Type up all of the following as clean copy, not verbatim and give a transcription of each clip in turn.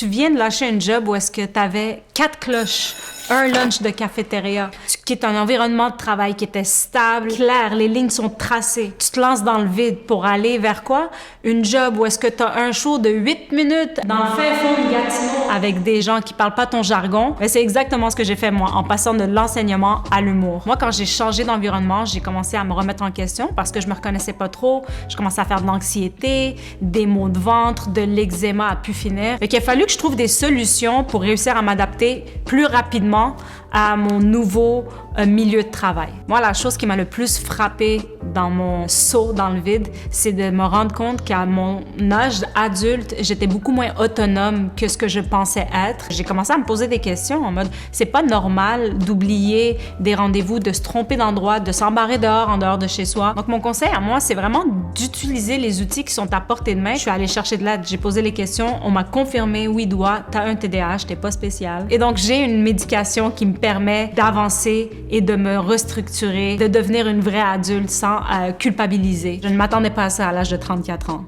Tu viens de lâcher un job où est-ce que tu avais 4 cloches, un lunch de cafétéria, qui est un environnement de travail qui était stable, clair, les lignes sont tracées. Tu te lances dans le vide pour aller vers quoi? Une job où est-ce que tu as un show de 8 minutes dans le fin fond de Gatineau avec des gens qui parlent pas ton jargon. Mais c'est exactement ce que j'ai fait moi, en passant de l'enseignement à l'humour. Moi, quand j'ai changé d'environnement, j'ai commencé à me remettre en question parce que je me reconnaissais pas trop. Je commençais à faire de l'anxiété, des maux de ventre, de l'eczéma à pu finir. Fait qu'il a fallu que je trouve des solutions pour réussir à m'adapter plus rapidement à mon nouveau milieu de travail. Moi, la chose qui m'a le plus frappée dans mon saut dans le vide, c'est de me rendre compte qu'à mon âge adulte, j'étais beaucoup moins autonome que ce que je pensais être. J'ai commencé à me poser des questions en mode, c'est pas normal d'oublier des rendez-vous, de se tromper d'endroit, de s'embarrer dehors, en dehors de chez soi. Donc, mon conseil à moi, c'est vraiment d'utiliser les outils qui sont à portée de main. Je suis allée chercher de l'aide, j'ai posé les questions, on m'a confirmé, oui, t'as un TDAH, t'es pas spécial. Et donc, j'ai une médication qui me permet d'avancer et de me restructurer, de devenir une vraie adulte sans culpabiliser. Je ne m'attendais pas à ça à l'âge de 34 ans,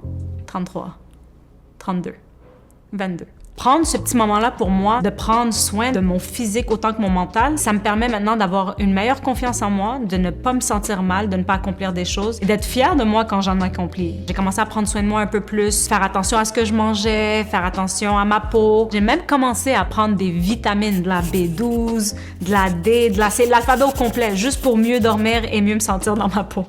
33, 32, 22. Prendre ce petit moment-là pour moi, de prendre soin de mon physique autant que mon mental, ça me permet maintenant d'avoir une meilleure confiance en moi, de ne pas me sentir mal, de ne pas accomplir des choses et d'être fière de moi quand j'en accomplis. J'ai commencé à prendre soin de moi un peu plus, faire attention à ce que je mangeais, faire attention à ma peau. J'ai même commencé à prendre des vitamines, de la B12, de la D, de la C, l'alphabet au complet, juste pour mieux dormir et mieux me sentir dans ma peau.